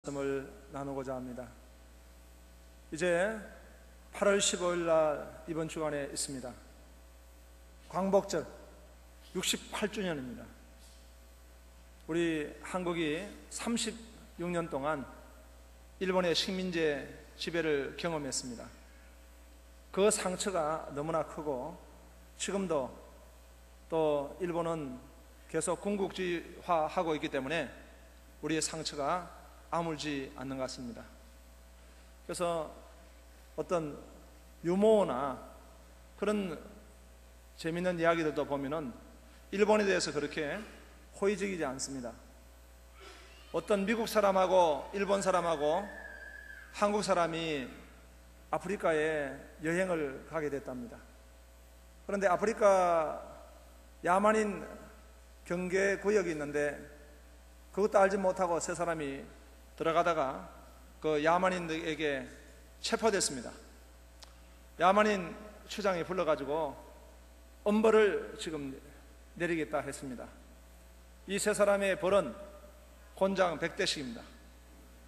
말씀을 나누고자 합니다. 이제 8월 15일 날 이번 주간에 있습니다. 광복절 68주년입니다. 우리 한국이 36년 동안 일본의 식민지 지배를 경험했습니다. 그 상처가 너무나 크고 지금도 또 일본은 계속 군국주의화하고 있기 때문에 우리의 상처가 아물지 않는 것 같습니다. 그래서 어떤 유머나 그런 재미있는 이야기들도 보면은 일본에 대해서 그렇게 호의적이지 않습니다. 어떤 미국 사람하고 일본 사람하고 한국 사람이 아프리카에 여행을 가게 됐답니다. 그런데 아프리카 야만인 경계 구역이 있는데 그것도 알지 못하고 세 사람이 들어가다가 그 야만인들에게 체포됐습니다. 야만인 추장이 불러가지고 엄벌을 지금 내리겠다 했습니다. 이 세 사람의 벌은 곤장 100대씩입니다.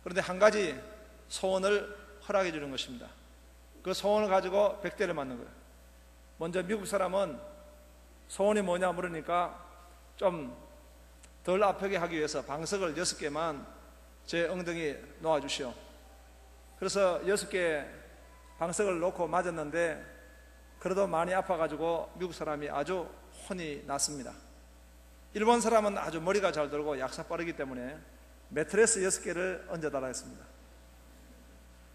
그런데 한 가지 소원을 허락해 주는 것입니다. 그 소원을 가지고 100대를 맞는 거예요. 먼저 미국 사람은 소원이 뭐냐 물으니까 좀 덜 아프게 하기 위해서 방석을 6개만 제 엉덩이에 놓아주시오. 그래서 6개 방석을 놓고 맞았는데 그래도 많이 아파가지고 미국 사람이 아주 혼이 났습니다. 일본 사람은 아주 머리가 잘 돌고 약사 빠르기 때문에 매트레스 6개를 얹어달라 했습니다.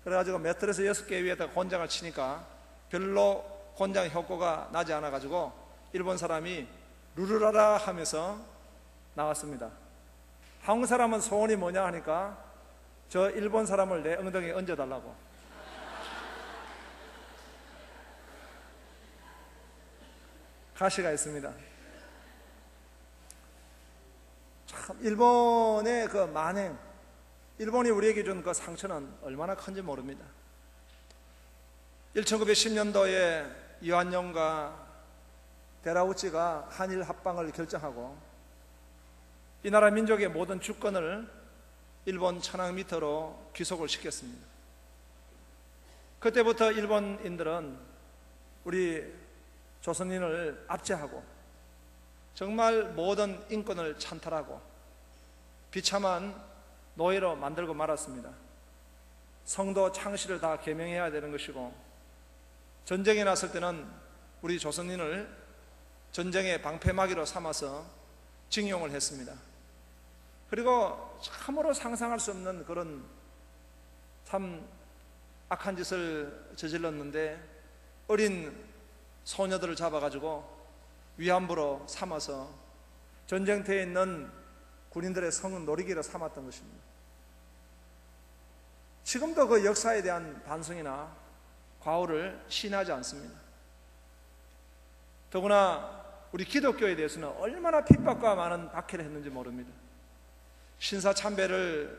그래가지고 매트레스 6개 위에다 곤장을 치니까 별로 곤장 효과가 나지 않아가지고 일본 사람이 루루라라 하면서 나왔습니다. 한국 사람은 소원이 뭐냐 하니까 저 일본 사람을 내 엉덩이에 얹어달라고. 가시가 있습니다. 참 일본의 그 만행, 일본이 우리에게 준 그 상처는 얼마나 큰지 모릅니다. 1910년도에 이완용과 데라우치가 한일 합방을 결정하고 이 나라 민족의 모든 주권을 일본 천황 밑으로 귀속을 시켰습니다. 그때부터 일본인들은 우리 조선인을 압제하고 정말 모든 인권을 찬탈하고 비참한 노예로 만들고 말았습니다. 성도 창씨를 다 계명해야 되는 것이고 전쟁에 났을 때는 우리 조선인을 전쟁의 방패막이로 삼아서 징용을 했습니다. 그리고 참으로 상상할 수 없는 그런 참 악한 짓을 저질렀는데 어린 소녀들을 잡아가지고 위안부로 삼아서 전쟁터에 있는 군인들의 성은 놀이기로 삼았던 것입니다. 지금도 그 역사에 대한 반성이나 과오를 시인하지 않습니다. 더구나 우리 기독교에 대해서는 얼마나 핍박과 많은 박해를 했는지 모릅니다. 신사참배를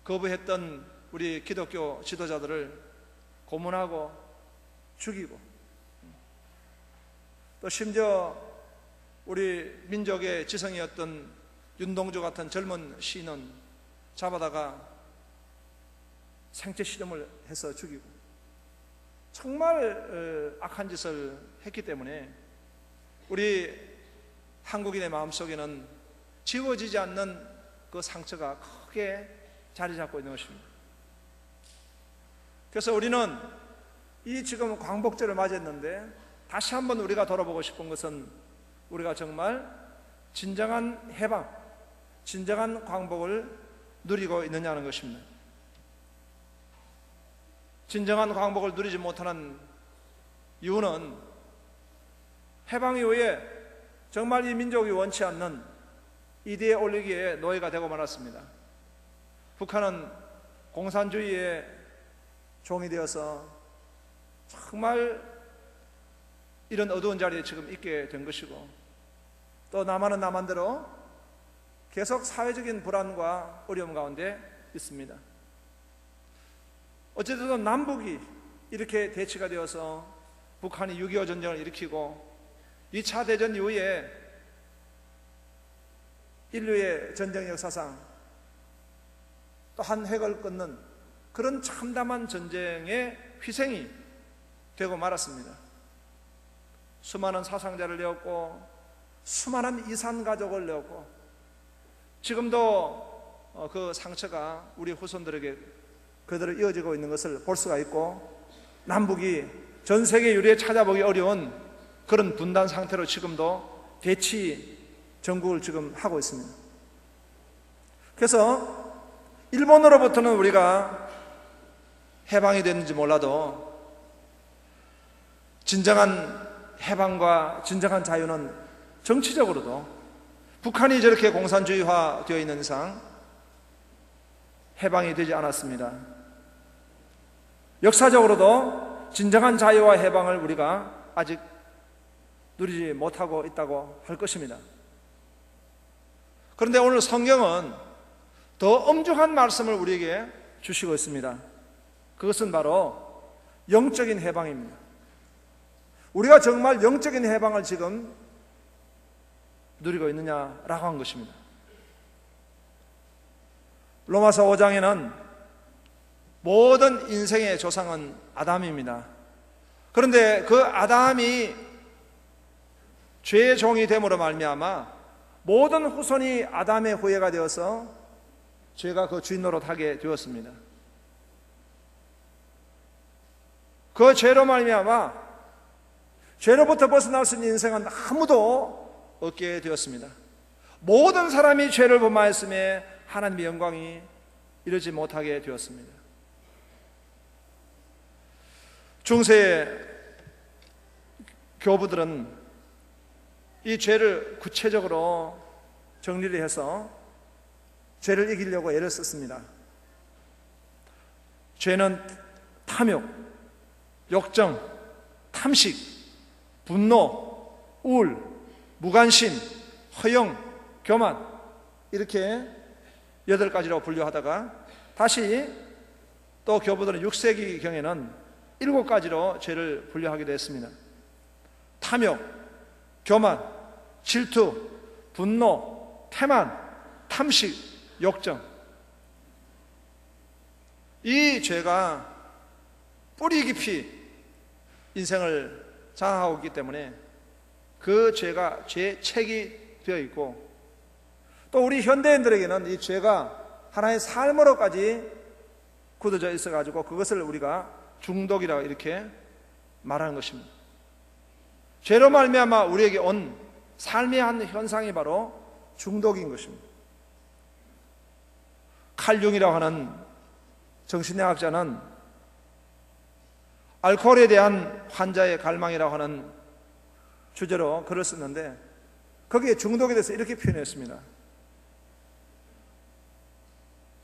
거부했던 우리 기독교 지도자들을 고문하고 죽이고 또 심지어 우리 민족의 지성이었던 윤동주 같은 젊은 시인은 잡아다가 생체 실험을 해서 죽이고 정말 악한 짓을 했기 때문에 우리 한국인의 마음속에는 지워지지 않는 그 상처가 크게 자리 잡고 있는 것입니다. 그래서 우리는 이 지금 광복절을 맞이했는데 다시 한번 우리가 돌아보고 싶은 것은 우리가 정말 진정한 해방, 진정한 광복을 누리고 있느냐는 것입니다. 진정한 광복을 누리지 못하는 이유는 해방 이후에 정말 이 민족이 원치 않는 이대에 올리기에 노예가 되고 말았습니다. 북한은 공산주의의 종이 되어서 정말 이런 어두운 자리에 지금 있게 된 것이고 또 남한은 남한대로 계속 사회적인 불안과 어려움 가운데 있습니다. 어쨌든 남북이 이렇게 대치가 되어서 북한이 6.25 전쟁을 일으키고 2차 대전 이후에 인류의 전쟁 역사상 또 한 획을 끊는 그런 참담한 전쟁의 희생이 되고 말았습니다. 수많은 사상자를 내었고 수많은 이산 가족을 내었고 지금도 그 상처가 우리 후손들에게 그대로 이어지고 있는 것을 볼 수가 있고, 남북이 전 세계 유리에 찾아보기 어려운 그런 분단 상태로 지금도 대치 전국을 지금 하고 있습니다. 그래서 일본으로부터는 우리가 해방이 됐는지 몰라도 진정한 해방과 진정한 자유는 정치적으로도 북한이 저렇게 공산주의화 되어 있는 이상 해방이 되지 않았습니다. 역사적으로도 진정한 자유와 해방을 우리가 아직 누리지 못하고 있다고 할 것입니다. 그런데 오늘 성경은 더 엄중한 말씀을 우리에게 주시고 있습니다. 그것은 바로 영적인 해방입니다. 우리가 정말 영적인 해방을 지금 누리고 있느냐라고 한 것입니다. 로마서 5장에는 모든 인생의 조상은 아담입니다. 그런데 그 아담이 죄의 종이 됨으로 말미암아 모든 후손이 아담의 후예가 되어서 죄가 그 주인 노릇하게 되었습니다. 그 죄로 말미암아 죄로부터 벗어날 수 있는 인생은 아무도 없게 되었습니다. 모든 사람이 죄를 범하였음에 하나님의 영광이 이르지 못하게 되었습니다. 중세 교부들은 이 죄를 구체적으로 정리를 해서 죄를 이기려고 애를 썼습니다. 죄는 탐욕, 욕정, 탐식, 분노, 우울, 무관심, 허영, 교만, 이렇게 8가지로 분류하다가 다시 또 교부들은 6세기경에는 7가지로 죄를 분류하기도 했습니다. 탐욕, 교만, 질투, 분노, 태만, 탐식, 욕정. 이 죄가 뿌리 깊이 인생을 장악하고 있기 때문에 그 죄가 죄책이 되어 있고, 또 우리 현대인들에게는 이 죄가 하나의 삶으로까지 굳어져 있어가지고 그것을 우리가 중독이라고 이렇게 말하는 것입니다. 죄로 말미암아 우리에게 온 삶의 한 현상이 바로 중독인 것입니다. 칼 융이라고 하는 정신의학자는 알코올에 대한 환자의 갈망이라고 하는 주제로 글을 썼는데 거기에 중독에 대해서 이렇게 표현했습니다.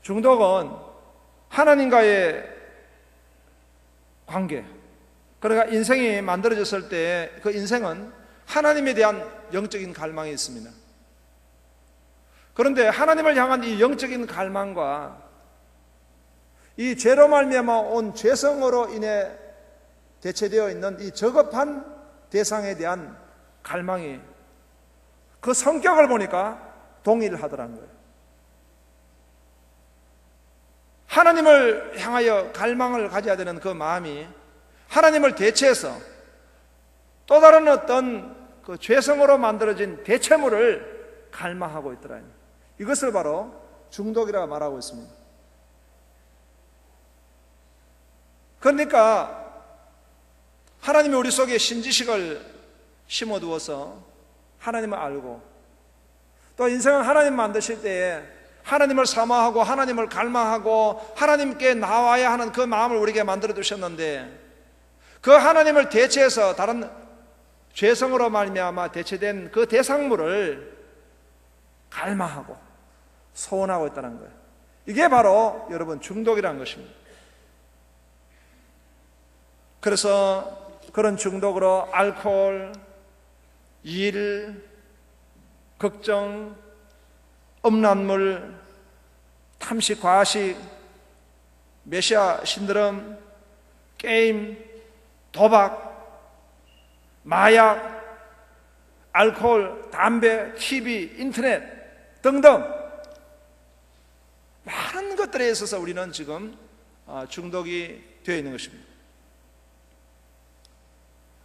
중독은 하나님과의 관계, 그러니까 인생이 만들어졌을 때 그 인생은 하나님에 대한 영적인 갈망이 있습니다. 그런데 하나님을 향한 이 영적인 갈망과 이 죄로 말미암아 온 죄성으로 인해 대체되어 있는 이 저급한 대상에 대한 갈망이 그 성격을 보니까 동일하더라는 거예요. 하나님을 향하여 갈망을 가져야 되는 그 마음이 하나님을 대체해서 또 다른 어떤 그 죄성으로 만들어진 대체물을 갈망하고 있더라. 이것을 바로 중독이라고 말하고 있습니다. 그러니까 하나님이 우리 속에 신지식을 심어두어서 하나님을 알고, 또 인생은 하나님 만드실 때에 하나님을 사모하고 하나님을 갈망하고 하나님께 나와야 하는 그 마음을 우리에게 만들어 두셨는데, 그 하나님을 대체해서 다른 죄성으로 말미암아 대체된 그 대상물을 갈망하고 소원하고 있다는 거예요. 이게 바로 여러분 중독이라는 것입니다. 그래서 그런 중독으로 알코올, 일, 걱정, 음란물, 탐식, 과식, 메시아 신드롬, 게임, 도박, 마약, 알코올, 담배, TV, 인터넷 등등 많은 것들에 있어서 우리는 지금 중독이 되어 있는 것입니다.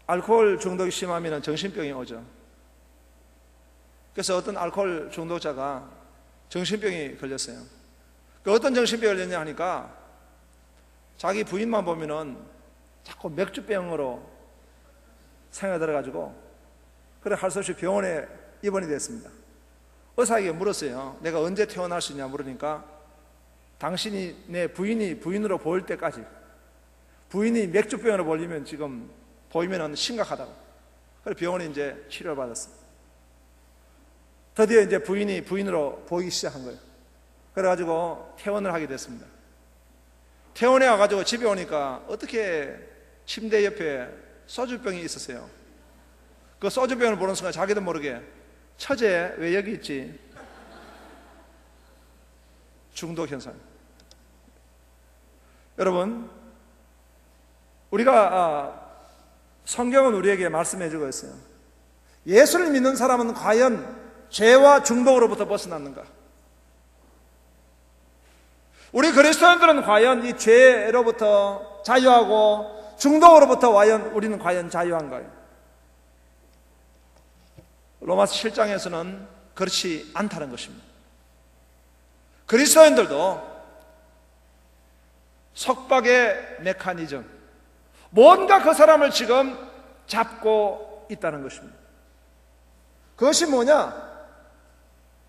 알코올 중독이 심하면 정신병이 오죠. 그래서 어떤 알코올 중독자가 정신병이 걸렸어요. 어떤 정신병이 걸렸냐 하니까 자기 부인만 보면은 자꾸 맥주병으로 생각이 들어가지고 그래 할 수 없이 병원에 입원이 됐습니다. 의사에게 물었어요. 내가 언제 퇴원할 수 있냐 물으니까 당신이 내 부인이 부인으로 보일 때까지, 부인이 맥주병으로 보이면 지금 보이면은 심각하다고. 그래서 병원에 이제 치료를 받았어요. 드디어 이제 부인이 부인으로 보이기 시작한 거예요. 그래가지고 퇴원을 하게 됐습니다. 퇴원해 와가지고 집에 오니까 어떻게 침대 옆에 소주병이 있었어요. 그 소주병을 보는 순간 자기도 모르게 처제 왜 여기 있지? 중독 현상. 여러분, 우리가 성경은 우리에게 말씀해 주고 있어요. 예수를 믿는 사람은 과연 죄와 중독으로부터 벗어났는가? 우리 그리스도인들은 과연 이 죄로부터 자유하고 중독으로부터 우리는 과연 자유한가요? 로마서 7장에서는 그렇지 않다는 것입니다. 그리스도인들도 속박의 메커니즘, 뭔가 그 사람을 지금 잡고 있다는 것입니다. 그것이 뭐냐?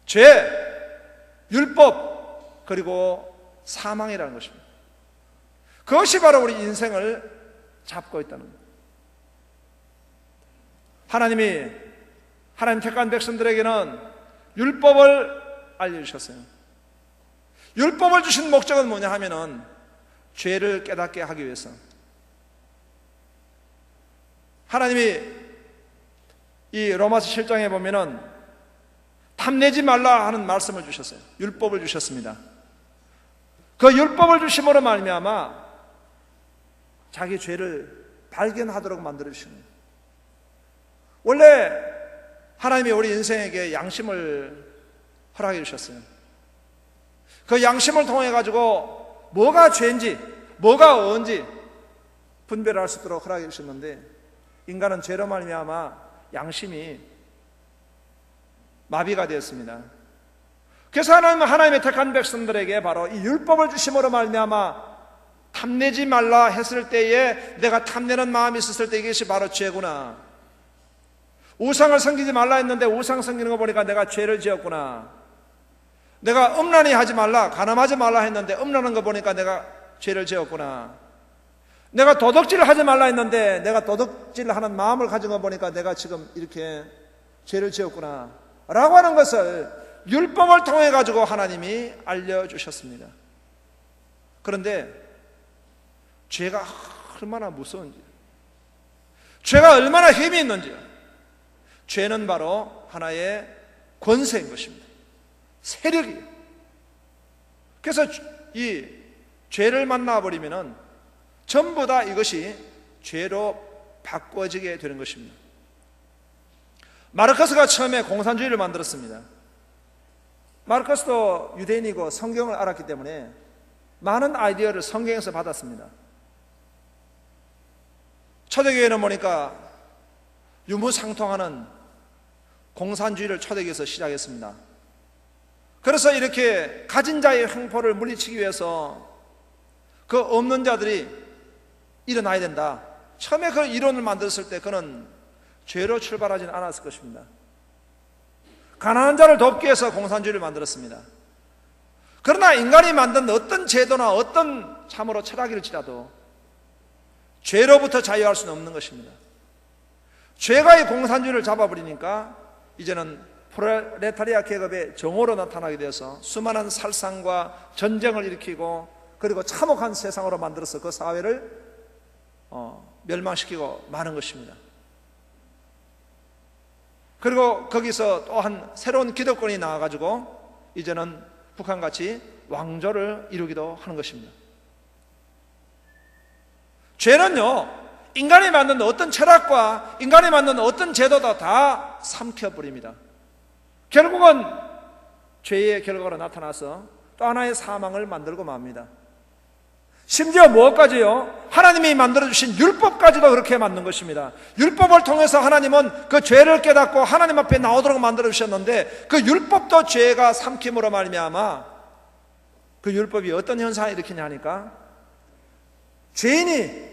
죄, 율법, 그리고 사망이라는 것입니다. 그것이 바로 우리 인생을 잡고 있다는 겁니다. 하나님 택한 백성들에게는 율법을 알려주셨어요. 율법을 주신 목적은 뭐냐 하면은 죄를 깨닫게 하기 위해서. 하나님이 이 로마서 7장에 보면은 탐내지 말라 하는 말씀을 주셨어요. 율법을 주셨습니다. 그 율법을 주심으로 말미암아 자기 죄를 발견하도록 만들어 주시는 거예요. 원래 하나님이 우리 인생에게 양심을 허락해 주셨어요. 그 양심을 통해 가지고 뭐가 죄인지 뭐가 어인지 분별할 수 있도록 허락해 주셨는데, 인간은 죄로 말미암아 양심이 마비가 되었습니다. 그래서 하나님의 택한 백성들에게 바로 이 율법을 주심으로 말미암아 탐내지 말라 했을 때에 내가 탐내는 마음이 있었을 때 이것이 바로 죄구나. 우상을 섬기지 말라 했는데 우상 섬기는 거 보니까 내가 죄를 지었구나. 내가 음란히 하지 말라, 간음하지 말라 했는데 음란한 거 보니까 내가 죄를 지었구나. 내가 도둑질을 하지 말라 했는데 내가 도둑질을 하는 마음을 가진 거 보니까 내가 지금 이렇게 죄를 지었구나 라고 하는 것을 율법을 통해 가지고 하나님이 알려주셨습니다. 그런데 죄가 얼마나 무서운지, 죄가 얼마나 힘이 있는지, 죄는 바로 하나의 권세인 것입니다. 세력이에요. 그래서 이 죄를 만나버리면은 전부 다 이것이 죄로 바꿔지게 되는 것입니다. 마르크스가 처음에 공산주의를 만들었습니다. 마르크스도 유대인이고 성경을 알았기 때문에 많은 아이디어를 성경에서 받았습니다. 초대교회는 보니까 유무상통하는 공산주의를 초대교회에서 시작했습니다. 그래서 이렇게 가진 자의 횡포를 물리치기 위해서 그 없는 자들이 일어나야 된다. 처음에 그 이론을 만들었을 때 그는 죄로 출발하지는 않았을 것입니다. 가난한 자를 돕기 위해서 공산주의를 만들었습니다. 그러나 인간이 만든 어떤 제도나 어떤 참으로 철학일지라도 죄로부터 자유할 수는 없는 것입니다. 죄가 이 공산주의를 잡아버리니까 이제는 프롤레타리아 계급의 정오로 나타나게 되어서 수많은 살상과 전쟁을 일으키고 그리고 참혹한 세상으로 만들어서 그 사회를 멸망시키고 마는 것입니다. 그리고 거기서 또한 새로운 기득권이 나와가지고 이제는 북한같이 왕조를 이루기도 하는 것입니다. 죄는요, 인간이 만든 어떤 철학과 인간이 만든 어떤 제도도 다 삼켜버립니다. 결국은 죄의 결과로 나타나서 또 또 하나의 사망을 만들고 맙니다. 심지어 무엇까지요? 하나님이 만들어주신 율법까지도 그렇게 만든 것입니다. 율법을 통해서 하나님은 그 죄를 깨닫고 하나님 앞에 나오도록 만들어주셨는데 그 율법도 죄가 삼킴으로 말미암아 그 율법이 어떤 현상을 일으키냐 하니까 죄인이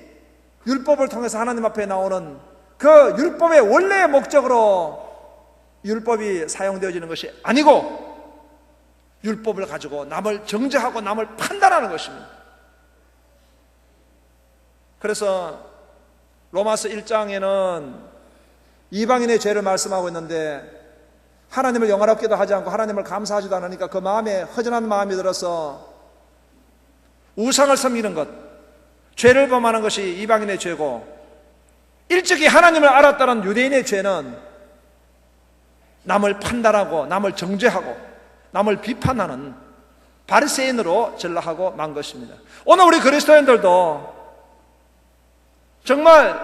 율법을 통해서 하나님 앞에 나오는 그 율법의 원래의 목적으로 율법이 사용되어지는 것이 아니고 율법을 가지고 남을 정죄하고 남을 판단하는 것입니다. 그래서 로마서 1장에는 이방인의 죄를 말씀하고 있는데 하나님을 영화롭게도 하지 않고 하나님을 감사하지도 않으니까 그 마음에 허전한 마음이 들어서 우상을 섬기는 것, 죄를 범하는 것이 이방인의 죄고 일찍이 하나님을 알았다는 유대인의 죄는 남을 판단하고 남을 정죄하고 남을 비판하는 바리새인으로 전락하고 만 것입니다. 오늘 우리 그리스도인들도 정말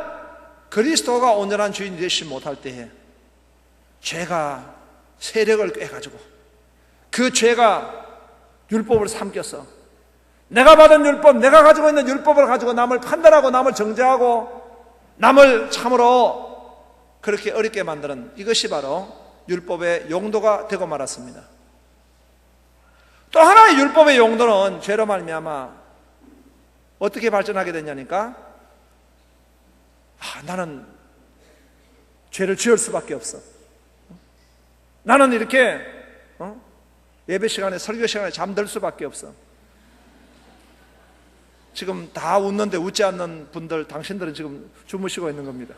그리스도가 온전한 주인이 되시지 못할 때에 죄가 세력을 꿰가지고 그 죄가 율법을 삼켜서 내가 받은 율법, 내가 가지고 있는 율법을 가지고 남을 판단하고 남을 정죄하고 남을 참으로 그렇게 어렵게 만드는 이것이 바로 율법의 용도가 되고 말았습니다. 또 하나의 율법의 용도는 죄로 말미암아 어떻게 발전하게 됐냐니까 나는 죄를 지을 수밖에 없어. 나는 이렇게 예배 시간에 설교 시간에 잠들 수밖에 없어. 지금 다 웃는데 웃지 않는 분들, 당신들은 지금 주무시고 있는 겁니다.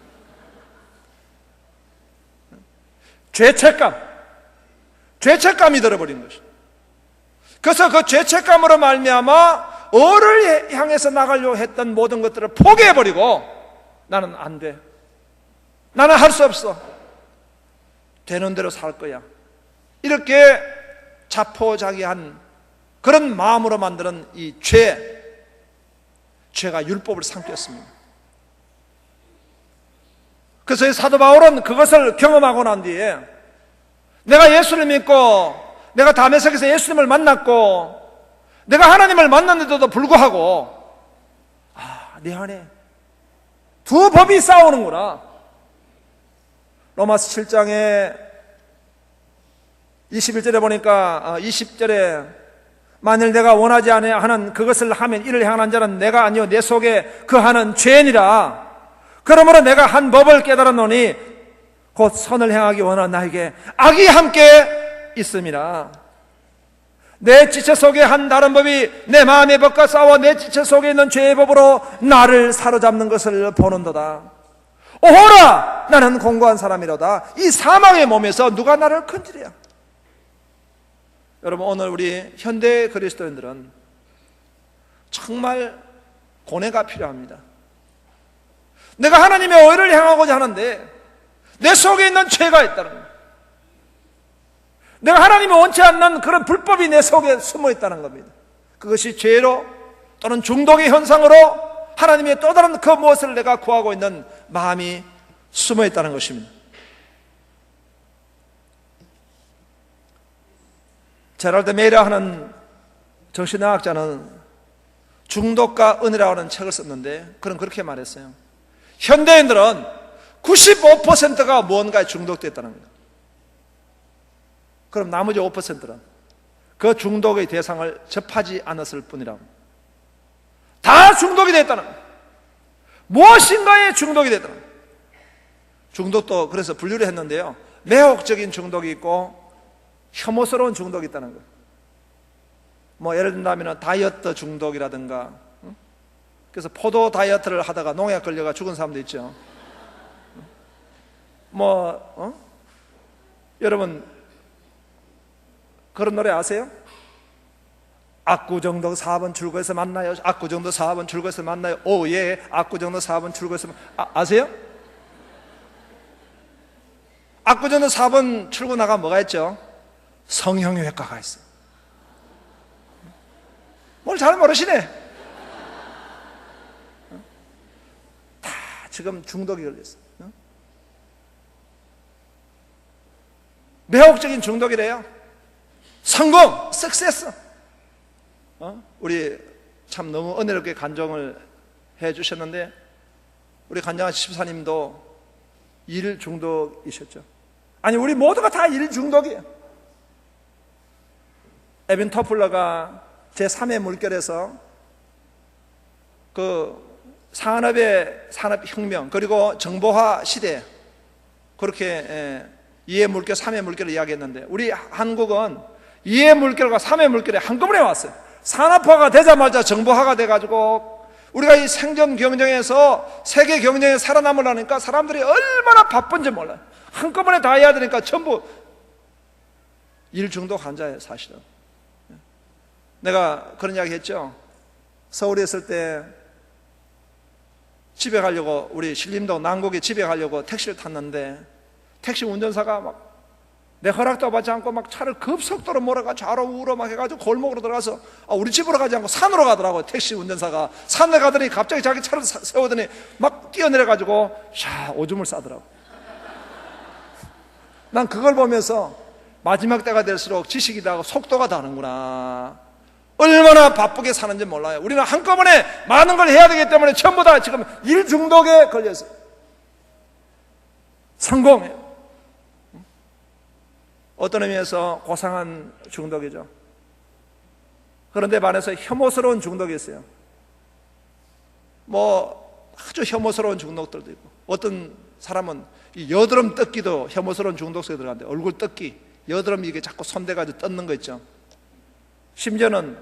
죄책감이 들어버린 것이. 그래서 그 죄책감으로 말미암아 어를 향해서 나가려고 했던 모든 것들을 포기해버리고 나는 안 돼. 나는 할 수 없어. 되는 대로 살 거야. 이렇게 자포자기한 그런 마음으로 만드는 이 죄가 율법을 삼켰습니다. 그래서 이 사도 바울은 그것을 경험하고 난 뒤에 내가 예수를 믿고 내가 다메섹에서 예수님을 만났고 내가 하나님을 만났는데도 불구하고 내 안에 두 법이 싸우는구나. 로마서 7장에 21절에 보니까 20절에 만일 내가 원하지 아니하 하는 그것을 하면 이를 향한 자는 내가 아니요 내 속에 그 하는 죄니라. 그러므로 내가 한 법을 깨달았노니 곧 선을 행하기 원하는 나에게 악이 함께 있음이라. 내 지체 속에 한 다른 법이 내 마음의 법과 싸워 내 지체 속에 있는 죄의 법으로 나를 사로잡는 것을 보는도다. 오호라 나는 공고한 사람이로다. 이 사망의 몸에서 누가 나를 건지랴. 여러분 오늘 우리 현대 그리스도인들은 정말 고뇌가 필요합니다. 내가 하나님의 의를 향하고자 하는데 내 속에 있는 죄가 있다는 겁니다. 내가 하나님이 원치 않는 그런 불법이 내 속에 숨어 있다는 겁니다. 그것이 죄로 또는 중독의 현상으로 하나님의 또 다른 그 무엇을 내가 구하고 있는 마음이 숨어 있다는 것입니다. 제랄드 메이라 하는 정신의학자는 중독과 은혜라고 하는 책을 썼는데 그는 그렇게 말했어요. 현대인들은 95%가 무언가에 중독됐다는 거예요. 그럼 나머지 5%는 그 중독의 대상을 접하지 않았을 뿐이라고. 다 중독이 됐다는 거예요. 무엇인가에 중독이 됐다는 거예요. 중독도 그래서 분류를 했는데요, 매혹적인 중독이 있고 혐오스러운 중독이 있다는 거예요. 뭐 예를 든다면 다이어트 중독이라든가, 그래서 포도 다이어트를 하다가 농약 걸려가 죽은 사람도 있죠. 여러분 그런 노래 아세요? 압구정동 4번 출구에서 만나요. 압구정동 4번 출구에서 만나요. 오예, 압구정동 4번 출구에서 아세요? 압구정동 4번 출구 나가면 뭐가 있죠? 성형외과가 있어요. 뭘 잘 모르시네. 다 지금 중독이 걸렸어요. 매혹적인 중독이래요. 성공, 석세스. 우리 참 너무 은혜롭게 간정을 해 주셨는데, 우리 간장한 집사님도 일 중독이셨죠. 아니, 우리 모두가 다 일 중독이에요. 에빈 터플러가 제3의 물결에서 그 산업의 산업혁명 그리고 정보화 시대, 그렇게 2의 물결, 3의 물결을 이야기했는데, 우리 한국은 2의 물결과 3의 물결이 한꺼번에 왔어요. 산업화가 되자마자 정보화가 돼가지고 우리가 이 생존 경쟁에서 세계 경쟁에 살아남으려니까 사람들이 얼마나 바쁜지 몰라요. 한꺼번에 다 해야 되니까 전부 일 중독 환자예요, 사실은. 내가 그런 이야기 했죠. 서울에 있을 때 집에 가려고, 우리 신림동 남곡에 집에 가려고 택시를 탔는데, 택시 운전사가 막 내 허락도 받지 않고 막 차를 급속도로 몰아가 좌로 우로 막 해가지고 골목으로 들어가서, 우리 집으로 가지 않고 산으로 가더라고요. 택시 운전사가 산에 가더니 갑자기 자기 차를 세우더니 막 뛰어내려가지고 오줌을 싸더라고. 난 그걸 보면서 마지막 때가 될수록 지식이다 하고 속도가 다르구나, 얼마나 바쁘게 사는지 몰라요. 우리는 한꺼번에 많은 걸 해야 되기 때문에 전부 다 지금 일 중독에 걸렸어요. 성공해요. 어떤 의미에서 고상한 중독이죠. 그런데 반해서 혐오스러운 중독이 있어요. 뭐 아주 혐오스러운 중독들도 있고, 어떤 사람은 이 여드름 뜯기도 혐오스러운 중독 속에 들어간대. 얼굴 뜯기, 여드름 이게 자꾸 손대가지고 뜯는 거 있죠. 심지어는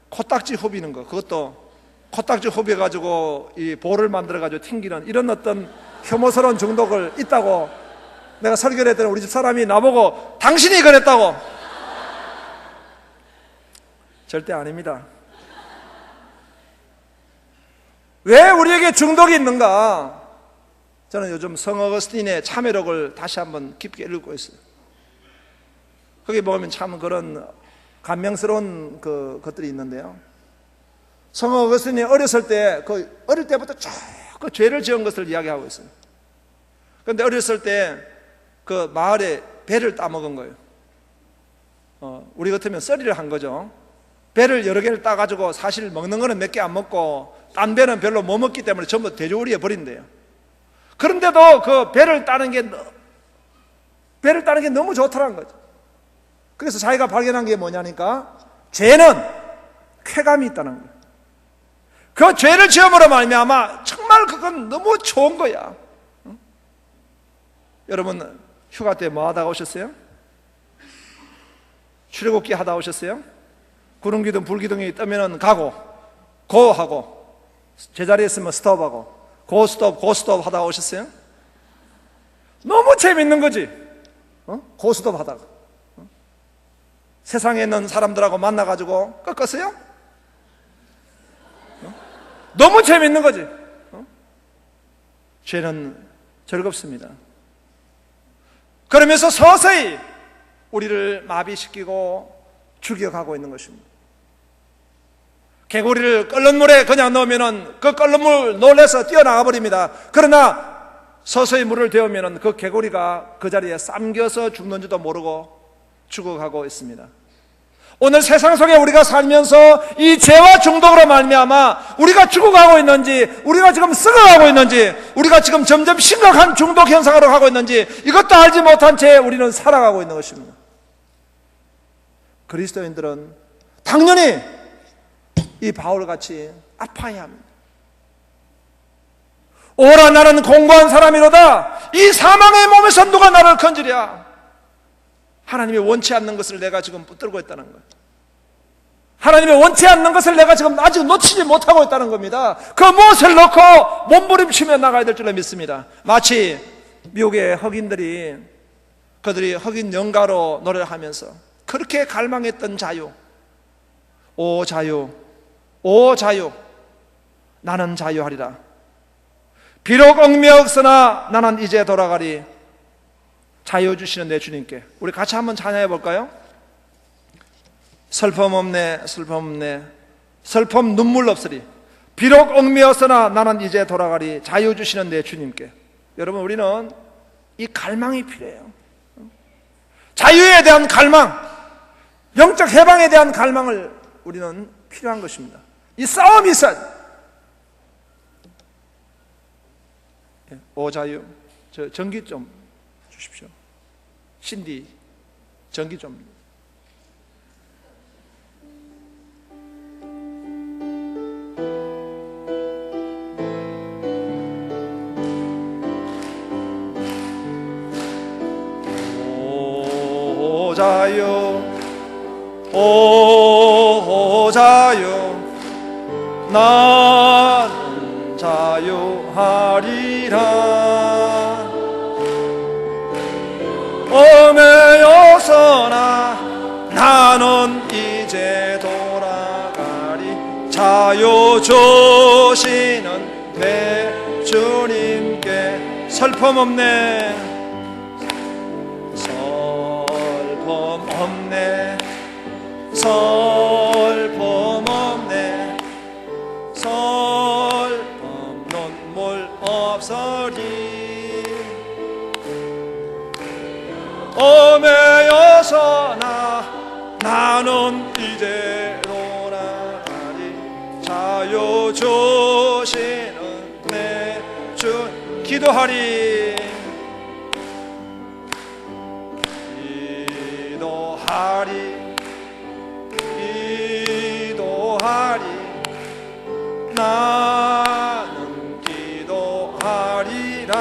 코딱지 후비는 거, 그것도 코딱지 후비해가지고 이 볼을 만들어가지고 튕기는 이런 어떤 혐오스러운 중독을 있다고 내가 설교를 했더니 우리 집 사람이 나보고 당신이 그랬다고. 절대 아닙니다. 왜 우리에게 중독이 있는가? 저는 요즘 성 어거스틴의 참회록을 다시 한번 깊게 읽고 있어요. 거기 보면 참 그런 감명스러운 것들이 있는데요. 성 어거스틴이 어렸을 때, 어릴 때부터 쭉 그 죄를 지은 것을 이야기하고 있어요. 그런데 어렸을 때 그 마을에 배를 따먹은 거예요. 우리 같으면 썰이를 한 거죠. 배를 여러 개를 따가지고 사실 먹는 거는 몇 개 안 먹고 딴 배는 별로 못 먹기 때문에 전부 돼지우리에 버린대요. 그런데도 그 배를 따는 게 너무 좋더라는 거죠. 그래서 자기가 발견한 게 뭐냐니까, 죄는 쾌감이 있다는 거예요. 그 죄를 지음으로 말미암아 정말 그건 너무 좋은 거야. 응? 여러분 휴가 때 뭐 하다가 오셨어요? 출애굽기 하다 오셨어요? 구름기둥 불기둥이 뜨면은 가고 고 하고, 제자리에 있으면 스톱하고 고 스톱 하다가 오셨어요? 너무 재밌는 거지. 고 스톱 하다가 세상에 있는 사람들하고 만나가지고 꺾었어요? 너무 재밌는 거지. 죄는 즐겁습니다. 그러면서 서서히 우리를 마비시키고 죽여가고 있는 것입니다. 개구리를 끓는 물에 그냥 넣으면은 그 끓는 물 놀래서 뛰어나가 버립니다. 그러나 서서히 물을 데우면은 그 개구리가 그 자리에 삼겨서 죽는지도 모르고 죽어가고 있습니다. 오늘 세상 속에 우리가 살면서 이 죄와 중독으로 말미암아 우리가 죽어가고 있는지, 우리가 지금 썩어가고 있는지, 우리가 지금 점점 심각한 중독 현상으로 가고 있는지, 이것도 알지 못한 채 우리는 살아가고 있는 것입니다. 그리스도인들은 당연히 이 바울같이 아파야 합니다. 오라 나는 공고한 사람이로다. 이 사망의 몸에서 누가 나를 건지랴. 하나님이 원치 않는 것을 내가 지금 붙들고 있다는 거예요. 하나님이 원치 않는 것을 내가 지금 아직 놓치지 못하고 있다는 겁니다. 그 무엇을 놓고 몸부림치며 나가야 될 줄로 믿습니다. 마치 미국의 흑인들이 그들이 흑인 연가로 노래를 하면서 그렇게 갈망했던 자유, 오 자유, 오 자유, 나는 자유하리라. 비록 얽매였으나 나는 이제 돌아가리. 자유 주시는 내 주님께. 우리 같이 한번 찬양해 볼까요? 슬픔 없네, 슬픔 없네, 슬픔 눈물 없으리. 비록 얽매였으나 나는 이제 돌아가리. 자유 주시는 내 주님께. 여러분, 우리는 이 갈망이 필요해요. 자유에 대한 갈망, 영적 해방에 대한 갈망을 우리는 필요한 것입니다. 이 싸움이 있어야 돼요. 오자유, 저 전기 좀 주십시오. 신디, 전기 좀. 오자유, 나는 자유하리라. 오매여서나 나는 이제 돌아가리. 자유 주시는 내 주님께. 슬픔없네, 슬픔없네, 슬픔없네, 슬픔 눈물 없으리. 오매여서나 나는 이제 돌아가리. 자유 주시는 내 주. 기도하리, 기도하리, 기도하리. 나는 기도하리라.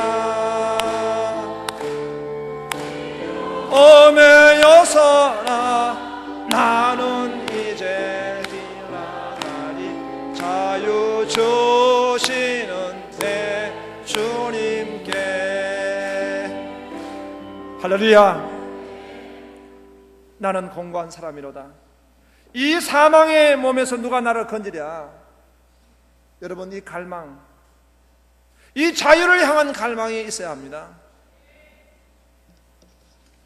오매여서나 나는 이제 지나가리. 자유 주시는 내 주님께. 할렐루야. 나는 공고한 사람이로다. 이 사망의 몸에서 누가 나를 건지랴. 여러분, 이 갈망, 이 자유를 향한 갈망이 있어야 합니다.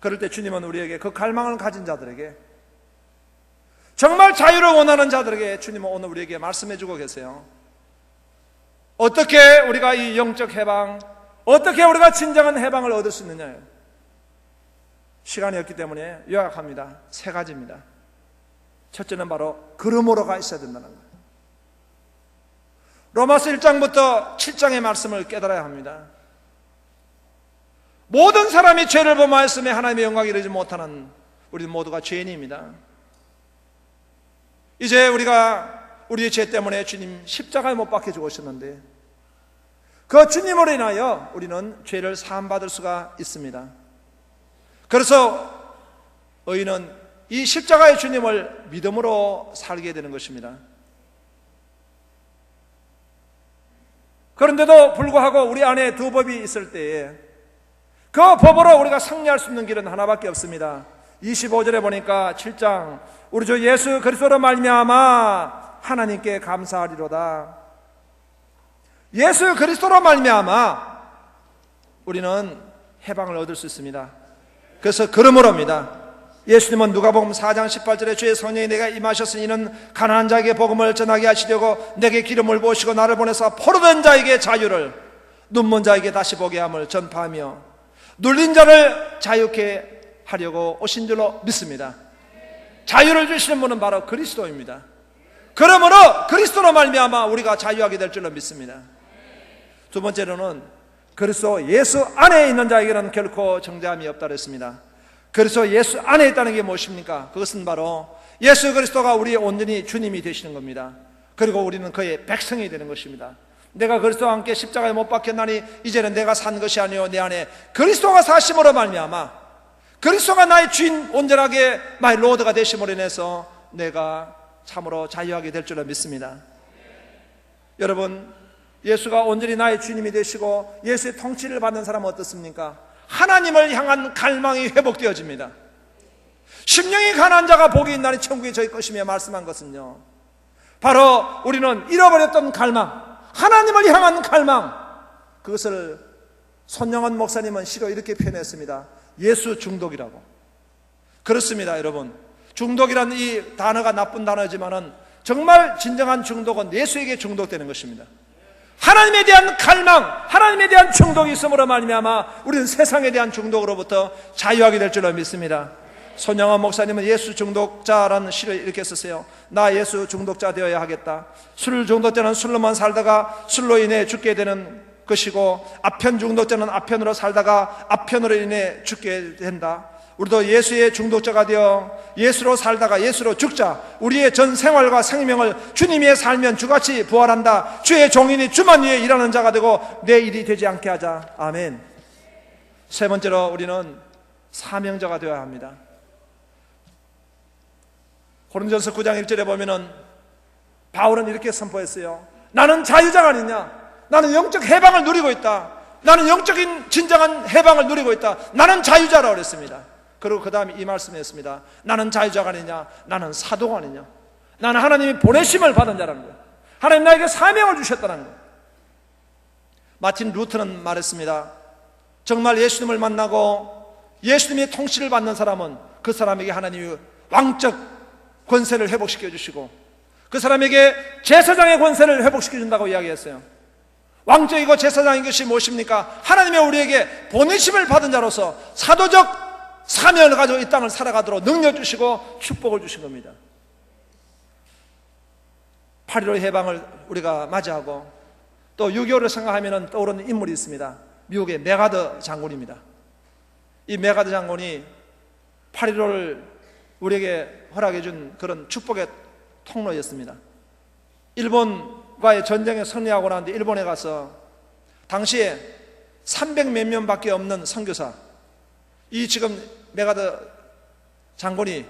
그럴 때 주님은 우리에게 그 갈망을 가진 자들에게, 정말 자유를 원하는 자들에게 주님은 오늘 우리에게 말씀해 주고 계세요. 어떻게 우리가 이 영적 해방, 어떻게 우리가 진정한 해방을 얻을 수 있느냐. 시간이 없기 때문에 요약합니다. 세 가지입니다. 첫째는 바로 그러므로가 있어야 된다는 거예요. 로마서 1장부터 7장의 말씀을 깨달아야 합니다. 모든 사람이 죄를 범하였으며 하나님의 영광에 이르지 못하는 우리 모두가 죄인입니다. 이제 우리가 우리의 죄 때문에 주님 십자가에 못 박혀 죽으셨는데, 그 주님으로 인하여 우리는 죄를 사함받을 수가 있습니다. 그래서 의인은 이 십자가의 주님을 믿음으로 살게 되는 것입니다. 그런데도 불구하고 우리 안에 두 법이 있을 때에 그 법으로 우리가 승리할 수 있는 길은 하나밖에 없습니다. 25절에 보니까 7장, 우리 주 예수 그리스도로 말미암아 하나님께 감사하리로다. 예수 그리스도로 말미암아 우리는 해방을 얻을 수 있습니다. 그래서 그러므로입니다. 예수님은 누가복음 4장 18절에 주의 성령이 내가 임하셨으니 이는 가난한 자에게 복음을 전하게 하시려고 내게 기름을 부으시고 나를 보내서 포로된 자에게 자유를, 눈먼 자에게 다시 보게 함을 전파하며 눌린 자를 자유케 하려고 오신 줄로 믿습니다. 자유를 주시는 분은 바로 그리스도입니다. 그러므로 그리스도로 말미암아 우리가 자유하게 될 줄로 믿습니다. 두 번째로는 그리스도 예수 안에 있는 자에게는 결코 정죄함이 없다 그랬습니다. 그리스도 예수 안에 있다는 게 무엇입니까? 그것은 바로 예수 그리스도가 우리의 온전히 주님이 되시는 겁니다. 그리고 우리는 그의 백성이 되는 것입니다. 내가 그리스도와 함께 십자가에 못 박혔나니 이제는 내가 산 것이 아니요 내 안에 그리스도가 사심으로 말미암아 그리스도가 나의 주인, 온전하게 마이 로드가 되심으로 인해서 내가 참으로 자유하게 될 줄로 믿습니다. 여러분, 예수가 온전히 나의 주님이 되시고 예수의 통치를 받는 사람은 어떻습니까? 하나님을 향한 갈망이 회복되어집니다. 심령이 가난한 자가 복이 있나니 천국이 저희 것이며 말씀한 것은요, 바로 우리는 잃어버렸던 갈망, 하나님을 향한 갈망, 그것을 손영원 목사님은 시로 이렇게 표현했습니다. 예수 중독이라고. 그렇습니다. 여러분, 중독이라는 이 단어가 나쁜 단어지만은 정말 진정한 중독은 예수에게 중독되는 것입니다. 하나님에 대한 갈망, 하나님에 대한 중독이 있음으로 말미암아 우리는 세상에 대한 중독으로부터 자유하게 될 줄로 믿습니다. 손양원 목사님은 예수 중독자라는 시를 이렇게 썼어요. 나 예수 중독자 되어야 하겠다. 술 중독자는 술로만 살다가 술로 인해 죽게 되는 것이고, 아편 중독자는 아편으로 살다가 아편으로 인해 죽게 된다. 우리도 예수의 중독자가 되어 예수로 살다가 예수로 죽자. 우리의 전 생활과 생명을 주님 위에 살면 주같이 부활한다. 주의 종인이 주만 위에 일하는 자가 되고 내 일이 되지 않게 하자. 아멘. 세 번째로 우리는 사명자가 되어야 합니다. 고린도전서 9장 1절에 보면은 바울은 이렇게 선포했어요. 나는 자유자가 아니냐? 나는 영적 해방을 누리고 있다. 나는 영적인 진정한 해방을 누리고 있다. 나는 자유자라고 그랬습니다. 그리고 그 다음에 이 말씀이었습니다. 나는 자유자가 아니냐? 나는 사도가 아니냐? 나는 하나님이 보내심을 받은 자라는 거예요. 하나님 나에게 사명을 주셨다는 거예요. 마틴 루터는 말했습니다. 정말 예수님을 만나고 예수님의 통치를 받는 사람은 그 사람에게 하나님이 왕적 권세를 회복시켜 주시고 그 사람에게 제사장의 권세를 회복시켜 준다고 이야기했어요. 왕적이고 제사장인 것이 무엇입니까? 하나님의 우리에게 보내심을 받은 자로서 사도적 사명을 가지고 이 땅을 살아가도록 능력 주시고 축복을 주신 겁니다. 8.15 해방을 우리가 맞이하고 또 6.25를 생각하면 떠오르는 인물이 있습니다. 미국의 메가더 장군입니다. 이 메가더 장군이 8.15를 우리에게 허락해 준 그런 축복의 통로였습니다. 일본과의 전쟁에 승리하고 난 뒤 일본에 가서 당시에 300몇 명밖에 없는 선교사, 이 지금 메가더 장군이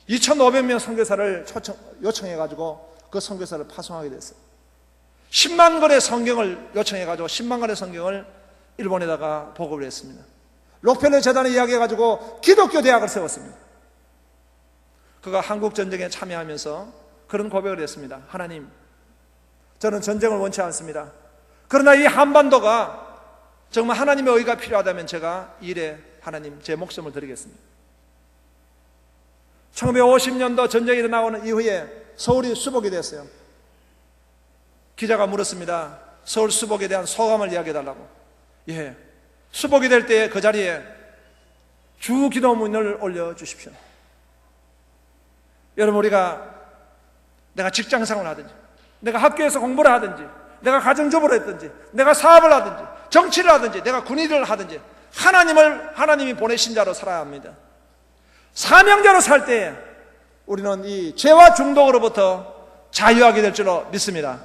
2,500명 선교사를 요청해가지고 그 선교사를 파송하게 됐어요. 10만 권의 성경을 요청해가지고 10만 권의 성경을 일본에다가 보급을 했습니다. 록펠러 재단에 이야기해가지고 기독교 대학을 세웠습니다. 그가 한국 전쟁에 참여하면서 그런 고백을 했습니다. 하나님, 저는 전쟁을 원치 않습니다. 그러나 이 한반도가 정말 하나님의 의가 필요하다면 제가 이 일에 하나님 제 목숨을 드리겠습니다. 1950년도 전쟁이 일어나고는 이후에 서울이 수복이 됐어요. 기자가 물었습니다. 서울 수복에 대한 소감을 이야기해달라고. 예, 수복이 될 때 그 자리에 주 기도문을 올려주십시오. 여러분, 내가 직장생활을 하든지, 내가 학교에서 공부를 하든지, 내가 가정주부를 했든지, 내가 사업을 하든지, 정치를 하든지, 내가 군인을 하든지 하나님이 보내신 자로 살아야 합니다. 사명자로 살 때 우리는 이 죄와 중독으로부터 자유하게 될 줄로 믿습니다.